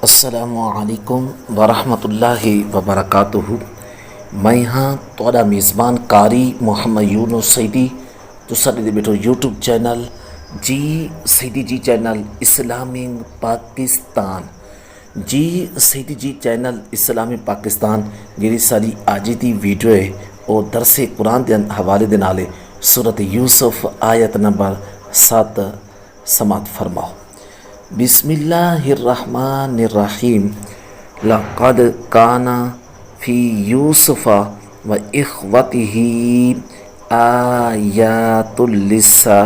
السلام علیکم ورحمۃ اللہ وبرکاتہ۔ میں ہاں تھوڑا میزبان قاری محمد یونس سیدی تو سارے بیٹھو یوٹیوب چینل جی سیدی جی چینل اسلامک پاکستان جی سیدی جی چینل اسلامک پاکستان جی ساری آج دی ویڈیو ہے اور درس قرآن کے حوالے دے نالے سورت یوسف آیت نمبر 7 سماعت فرماؤ۔ بسم اللہ الرحمن الرحیم۔ لقد کان فی یوسف و اخوتہ آیات للسائلین۔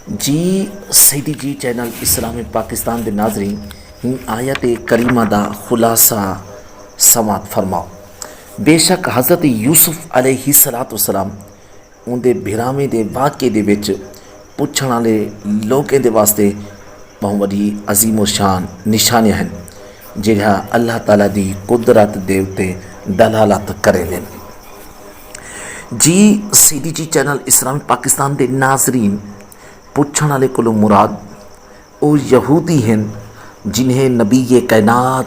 جی سیدی جی چینل اسلامک پاکستان دے ناظرین ہی آیت کریمہ دا خلاصہ سماعت فرماؤ۔ بے شک حضرت یوسف علیہ السلام ان دے بھراویں دے واقعے دے وچ پوچھਣ والے لوگوں دے واسطے بہت وڈی عظیم و شان نشانیاں ہیں جہاں اللہ تعالیٰ دی قدرت دے اتے دلالت کریں دیں۔ جی سیدی جی چینل اسلامک پاکستان دے ناظرین پوچھਣ والے کولوں مراد او یہودی ہیں جنہیں نبی کائنات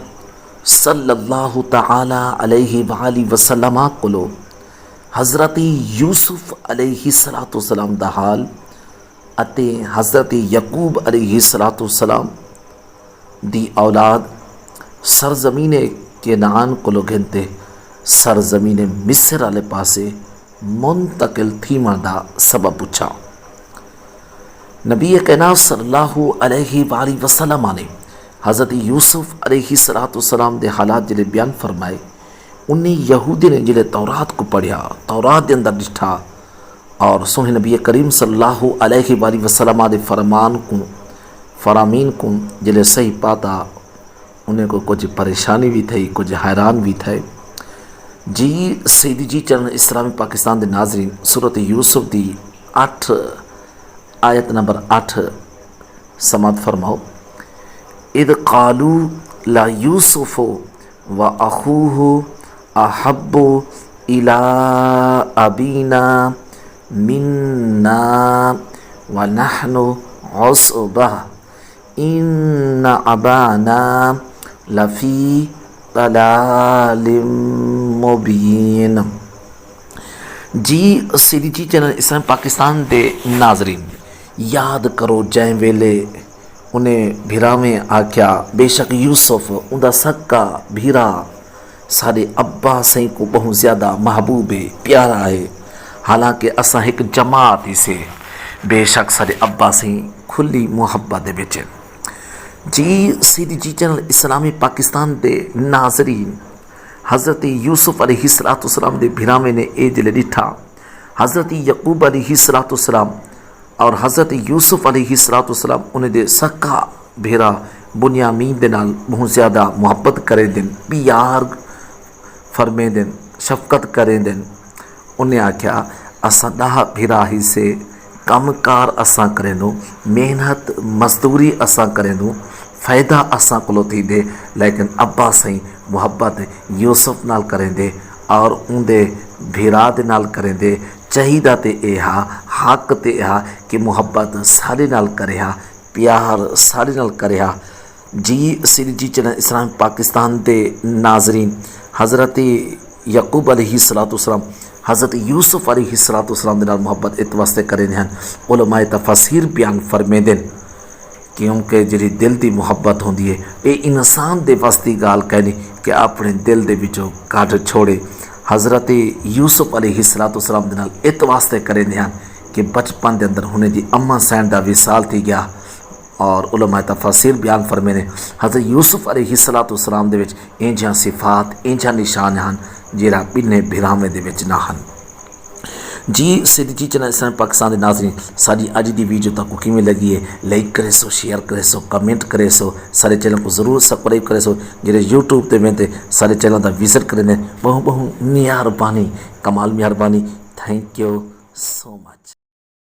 صلی اللہ تعالی علیہ وآلہ وسلم کولوں حضرت یوسف علیہ السلام دا حال اتے حضرت یعقوب علیہ السلام دی اولاد سرزمین کنعان کولو گھنتے سرزمین مصر والے پاسے منتقل تھیمن دا سبب پوچھا۔ نبی کائنات صلی اللہ علیہ وآلہ وسلم نے حضرت یوسف علیہ السلام دے حالات جلے بیان فرمائے۔ انہیں یہودی نے جلے تورات کو پڑھیا، تورات دے اندر ڈٹھا اور سونے نبی کریم صلی اللہ علیہ وآلہ وسلم دے فرامین کو جلے صحیح پاتا انہیں کو کچھ پریشانی بھی تھی، کچھ حیران بھی تھے۔ جی سیدی جی چینل اسلامی پاکستان دے ناظرین سورت یوسف دی 8 آیت نمبر 8 سماعت فرماؤ۔ اذ قالوا لا یوسف و اخوہ احب الی ابینا منا ونحن عصبہ ان ابانا لفی ضلال مبین۔ جی سیدی جی چینل اسلام پاکستان دے ناظرین یاد کرو جائیں ویلے انہیں بھیراویں آکھیا بے شک یوسف اندہ سکا بھیرا سارے ابا سائیں کو بہت زیادہ محبوب ہے، پیارا ہے، حالانکہ اساں ایک جماعت ہی سے بے شک سارے ابا سے کھلی محبت دے بچے۔ جی سیدی جی چینل اسلامی پاکستان دے ناظرین حضرت یوسف علیہ السلام دے بھراویں نے اے دل ڈٹھا حضرت یعقوب علیہ السلام اور حضرت یوسف علیہ السلام انہیں دے سکا بھیرا بنیامین دے نال بہت زیادہ محبت کریں دن، پیار فرمیں دن، شفقت کریں دن۔ انہیں آکھیا اساں دہ بھیرا ہی سے کم کار اساں کریں دو، محنت مزدوری اساں کریں دو، فائدہ اساں کلو تھی دے، لیکن ابا سائیں محبت یوسف نال کریں دے اور ان دے بھیرا دے نال کریں دے۔ چاہیدہ تے اے ہا، حق تے اے ہا کہ محبت سارے نال کرے ہا، پیار سارے نال کرے ہا۔ جی سیدی جی چینل اسلام پاکستان دے ناظرین حضرت یعقوب علیہ السلام حضرت یوسف علیہ السلام دے نال محبت اس واسطے کریں ہیں علماء تفسیر بیان فرمے دن کیونکہ جڑی دل دی محبت ہوندی ہے اے انسان دے واسطے گال کہنی کہ اپنے دل دے وچوں کاٹ چھوڑے۔ حضرت یوسف علیہ السلام دے نال اس واسطے کریں ہیں کہ بچپن دے اندر ہونے دی اما سین دا وصال تھی گیا اور علماء تفسیر بیان فرمے نے حضرت یوسف علیہ السلام دے وچ انجھا صفات انجھا نشان ہیں جیڑا بنے بھراویں دے وچ نہ ہن۔ جی سیدی جی چینل اسلام پاکستان دے ناظرین ساری اج دی ویڈیو تک کیویں لگی ہے لائک کرے سو، شیئر کرے سو، کمنٹ کرے سو، سارے چینل کو ضرور سبسکرائب کرے سو، جڑے یوٹیوب تے وینتے سارے چینل دا وزٹ کرے نے بہت مہربانی، کمال مہربانی، تھینک یو سو مچ۔